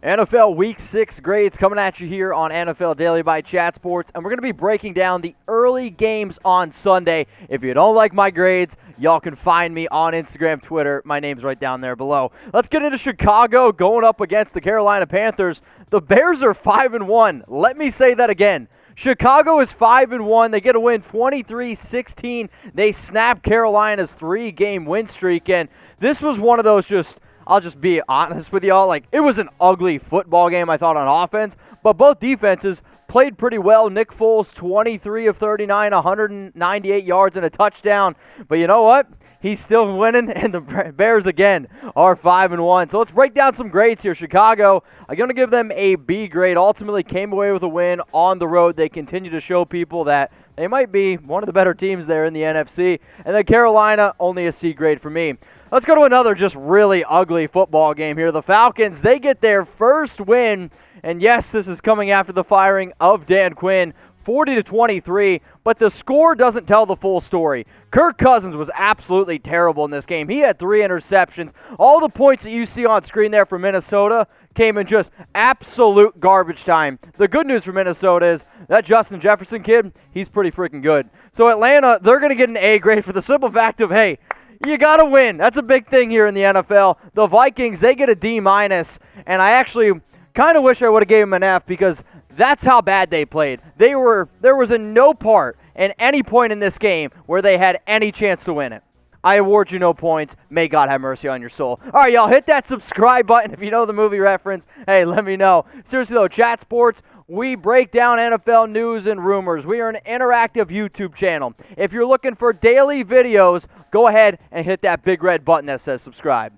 NFL Week 6 grades coming at you here on NFL Daily by Chat Sports, and we're going to be breaking down the early games on Sunday. If you don't like my grades, y'all can find me on Instagram, Twitter. My name's right down there below. Let's get into Chicago going up against the Carolina Panthers. The Bears are 5-1. Let me say that again. Chicago is 5-1. They get a win 23-16. They snap Carolina's 3-game win streak, and this was one of those I'll just be honest with y'all. It was an ugly football game, I thought, on offense, but both defenses played pretty well. Nick Foles, 23 of 39, 198 yards and a touchdown. But you know what? He's still winning, and the Bears, again, are 5-1. So let's break down some grades here. Chicago, I'm going to give them a B grade. Ultimately came away with a win on the road. They continue to show people that they might be one of the better teams there in the NFC. And then Carolina, only a C grade for me. Let's go to another just really ugly football game here. The Falcons, they get their first win, and yes, this is coming after the firing of Dan Quinn, 40-23, but the score doesn't tell the full story. Kirk Cousins was absolutely terrible in this game. He had 3 interceptions. All the points that you see on screen there for Minnesota came in just absolute garbage time. The good news for Minnesota is that Justin Jefferson kid, he's pretty freaking good. So Atlanta, they're going to get an A grade for the simple fact of, hey, you got to win. That's a big thing here in the NFL. The Vikings, they get a D-, and I actually kind of wish I would have gave them an F because that's how bad they played. There was no part at any point in this game where they had any chance to win it. I award you no points. May God have mercy on your soul. All right, y'all, hit that subscribe button if you know the movie reference. Hey, let me know. Seriously, though, Chat Sports, we break down NFL news and rumors. We are an interactive YouTube channel. If you're looking for daily videos, go ahead and hit that big red button that says subscribe.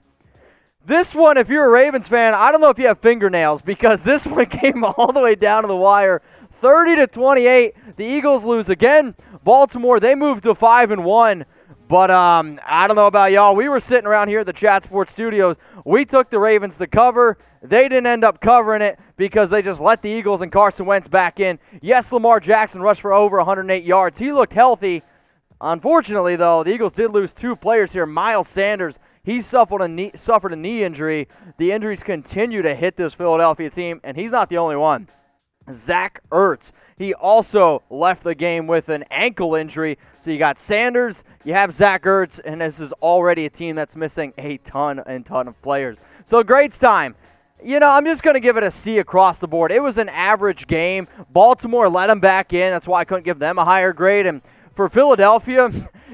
This one, if you're a Ravens fan, I don't know if you have fingernails because this one came all the way down to the wire. 30-28, the Eagles lose again. Baltimore, they moved to 5-1. But I don't know about y'all. We were sitting around here at the Chat Sports Studios. We took the Ravens to cover. They didn't end up covering it because they just let the Eagles and Carson Wentz back in. Yes, Lamar Jackson rushed for over 108 yards. He looked healthy. Unfortunately, though, the Eagles did lose 2 players here. Miles Sanders, he suffered a knee injury. The injuries continue to hit this Philadelphia team, and he's not the only one. Zach Ertz, he also left the game with an ankle injury. So you got Sanders, you have Zach Ertz, and this is already a team that's missing a ton of players. So grades time. You know, I'm just going to give it a C across the board. It was an average game. Baltimore let them back in. That's why I couldn't give them a higher grade. And for Philadelphia,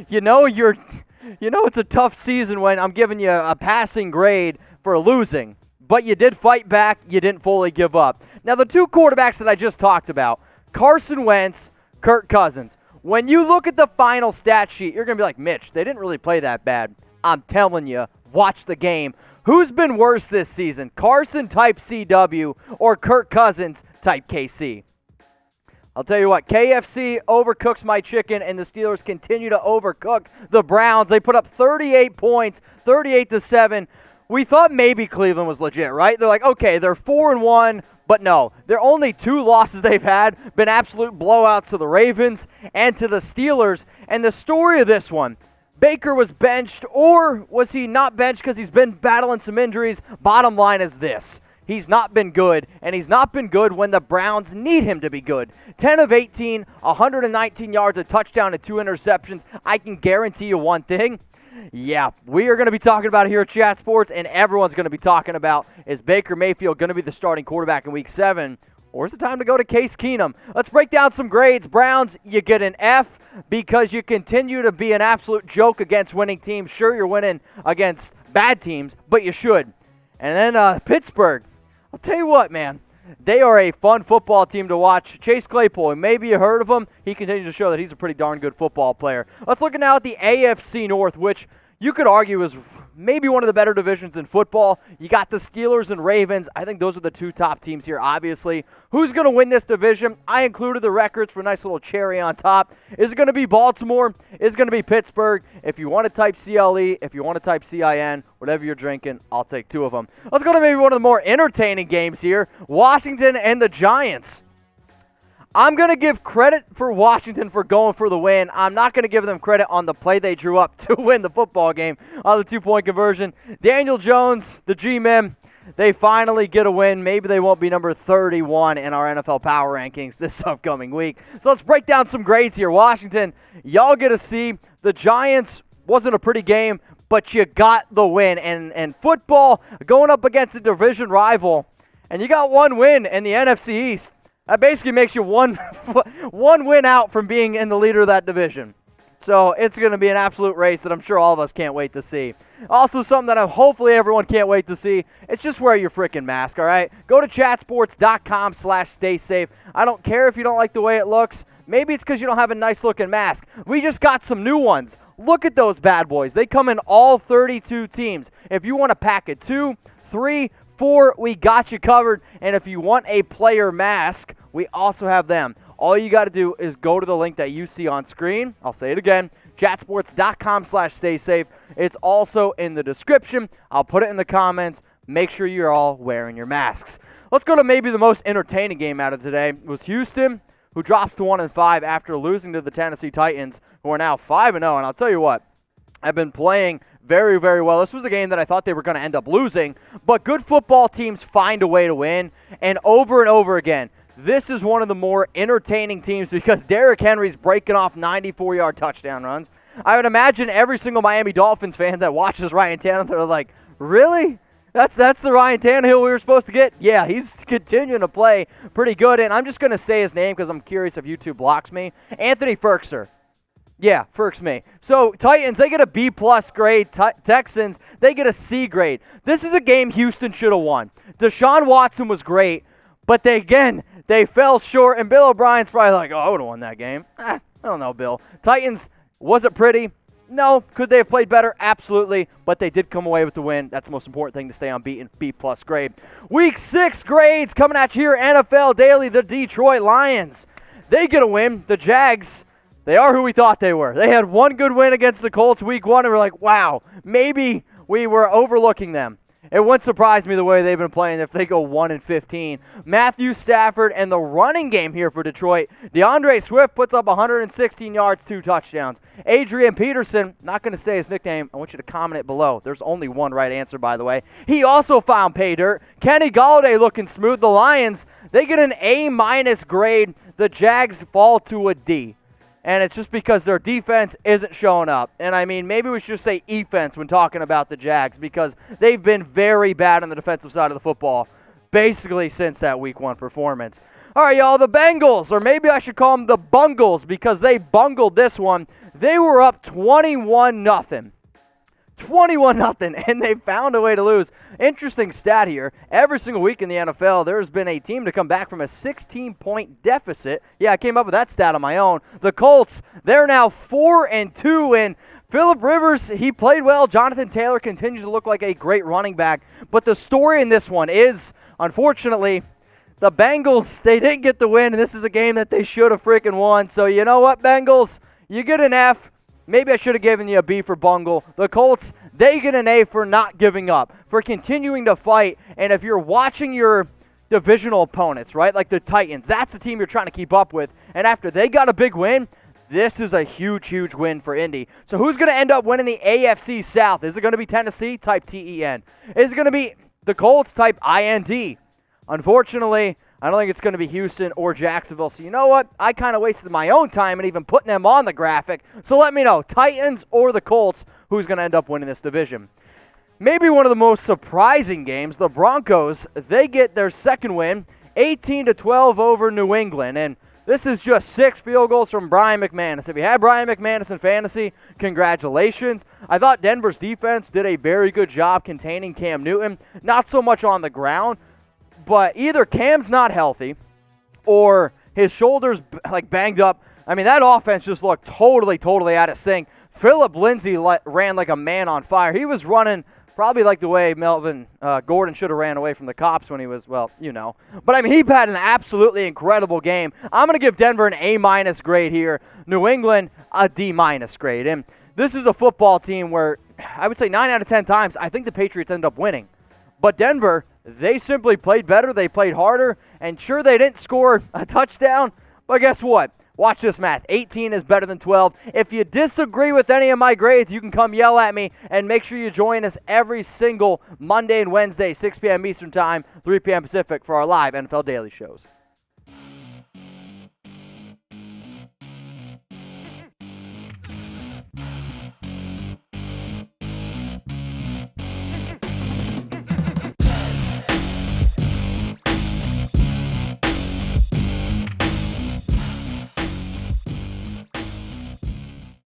you know it's a tough season when I'm giving you a passing grade for losing. But you did fight back. You didn't fully give up. Now, the 2 quarterbacks that I just talked about, Carson Wentz, Kirk Cousins. When you look at the final stat sheet, you're going to be like, Mitch, they didn't really play that bad. I'm telling you, watch the game. Who's been worse this season, Carson type CW or Kirk Cousins type KC? I'll tell you what, KFC overcooks my chicken, and the Steelers continue to overcook the Browns. They put up 38 points, 38-7. We thought maybe Cleveland was legit, right? They're like, okay, they're 4-1, but no. Their only 2 losses they've had been absolute blowouts to the Ravens and to the Steelers. And the story of this one, Baker was benched, or was he not benched because he's been battling some injuries? Bottom line is this. He's not been good, and he's not been good when the Browns need him to be good. 10 of 18, 119 yards, a touchdown, and 2 interceptions. I can guarantee you one thing. Yeah, we are going to be talking about it here at Chat Sports, and everyone's going to be talking about, is Baker Mayfield going to be the starting quarterback in Week 7, or is it time to go to Case Keenum? Let's break down some grades. Browns, you get an F because you continue to be an absolute joke against winning teams. Sure, you're winning against bad teams, but you should. And then Pittsburgh, I'll tell you what, man. They are a fun football team to watch. Chase Claypool, maybe you heard of him. He continues to show that he's a pretty darn good football player. Let's look now at the AFC North, which you could argue is maybe one of the better divisions in football. You got the Steelers and Ravens. I think those are the 2 top teams here, obviously. Who's going to win this division? I included the records for a nice little cherry on top. Is it going to be Baltimore? Is it going to be Pittsburgh? If you want to type CLE, if you want to type CIN, whatever you're drinking, I'll take 2 of them. Let's go to maybe one of the more entertaining games here, Washington and the Giants. I'm going to give credit for Washington for going for the win. I'm not going to give them credit on the play they drew up to win the football game on the 2-point conversion. Daniel Jones, the G-Man, they finally get a win. Maybe they won't be number 31 in our NFL Power Rankings this upcoming week. So let's break down some grades here. Washington, y'all get to see the Giants wasn't a pretty game, but you got the win. And football, going up against a division rival, and you got one win in the NFC East. That basically makes you one win out from being in the leader of that division. So it's going to be an absolute race that I'm sure all of us can't wait to see. Also, something that hopefully everyone can't wait to see, it's just wear your freaking mask, all right? Go to chatsports.com/staysafe. I don't care if you don't like the way it looks. Maybe it's because you don't have a nice-looking mask. We just got some new ones. Look at those bad boys. They come in all 32 teams. If you want to pack it 2, 3, 4, we got you covered. And if you want a player mask, we also have them. All you got to do is go to the link that you see on screen. I'll say it again, chatsports.com/staysafe. It's also in the description. I'll put it in the comments. Make sure you're all wearing your masks. Let's go to maybe the most entertaining game out of today. It was Houston, who drops to 1-5 after losing to the Tennessee Titans, who are now 5-0. And I'll tell you what, I've been playing very, very well. This was a game that I thought they were going to end up losing, but good football teams find a way to win, and over again, this is one of the more entertaining teams because Derrick Henry's breaking off 94-yard touchdown runs. I would imagine every single Miami Dolphins fan that watches Ryan Tannehill, they're like, really? That's the Ryan Tannehill we were supposed to get? Yeah, he's continuing to play pretty good, and I'm just going to say his name because I'm curious if YouTube blocks me. Anthony Ferkser. Yeah, Ferks me. So, Titans, they get a B-plus grade. Texans, they get a C grade. This is a game Houston should have won. Deshaun Watson was great, but they fell short, and Bill O'Brien's probably like, oh, I would have won that game. I don't know, Bill. Titans, was it pretty? No. Could they have played better? Absolutely. But they did come away with the win. That's the most important thing to stay unbeaten. B-plus grade. Week 6 grades coming at you here, NFL Daily. The Detroit Lions, they get a win. The Jags, they are who we thought they were. They had one good win against the Colts week 1, and we're like, wow, maybe we were overlooking them. It wouldn't surprise me the way they've been playing if they go 1-15. Matthew Stafford and the running game here for Detroit. DeAndre Swift puts up 116 yards, 2 touchdowns. Adrian Peterson, not going to say his nickname. I want you to comment it below. There's only one right answer, by the way. He also found pay dirt. Kenny Golladay looking smooth. The Lions, they get an A- grade. The Jags fall to a D. And it's just because their defense isn't showing up. And, I mean, maybe we should just say offense when talking about the Jags because they've been very bad on the defensive side of the football basically since that Week 1 performance. All right, y'all, the Bengals, or maybe I should call them the Bungles because they bungled this one. They were up 21-0. 21-0, and they found a way to lose. Interesting stat here. Every single week in the NFL, there's been a team to come back from a 16-point deficit. Yeah, I came up with that stat on my own. The Colts, they're now 4-2, and Phillip Rivers, he played well. Jonathan Taylor continues to look like a great running back. But the story in this one is, unfortunately, the Bengals, they didn't get the win, and this is a game that they should have freaking won. So you know what, Bengals? You get an F. Maybe I should have given you a B for bungle. The Colts, they get an A for not giving up, for continuing to fight. And if you're watching your divisional opponents, right, like the Titans, that's the team you're trying to keep up with. And after they got a big win, this is a huge, huge win for Indy. So who's going to end up winning the AFC South? Is it going to be Tennessee? Type T-E-N. Is it going to be the Colts? Type I-N-D. Unfortunately, I don't think it's going to be Houston or Jacksonville. So you know what? I kind of wasted my own time and even putting them on the graphic. So let me know, Titans or the Colts, who's going to end up winning this division. Maybe one of the most surprising games, the Broncos, they get their second win, 18-12 over New England. And this is just 6 field goals from Brian McManus. If you had Brian McManus in fantasy, congratulations. I thought Denver's defense did a very good job containing Cam Newton. Not so much on the ground, but either Cam's not healthy or his shoulders like banged up. I mean, that offense just looked totally out of sync. Phillip Lindsay ran like a man on fire. He was running probably like the way Melvin Gordon should have ran away from the cops when he was, well, you know. But, I mean, he had an absolutely incredible game. I'm going to give Denver an A- grade here. New England, a D- grade. And this is a football team where I would say 9 out of 10 times I think the Patriots end up winning. But Denver, they simply played better. They played harder. And sure, they didn't score a touchdown. But guess what? Watch this math. 18 is better than 12. If you disagree with any of my grades, you can come yell at me, and make sure you join us every single Monday and Wednesday, 6 p.m. Eastern Time, 3 p.m. Pacific, for our live NFL Daily shows.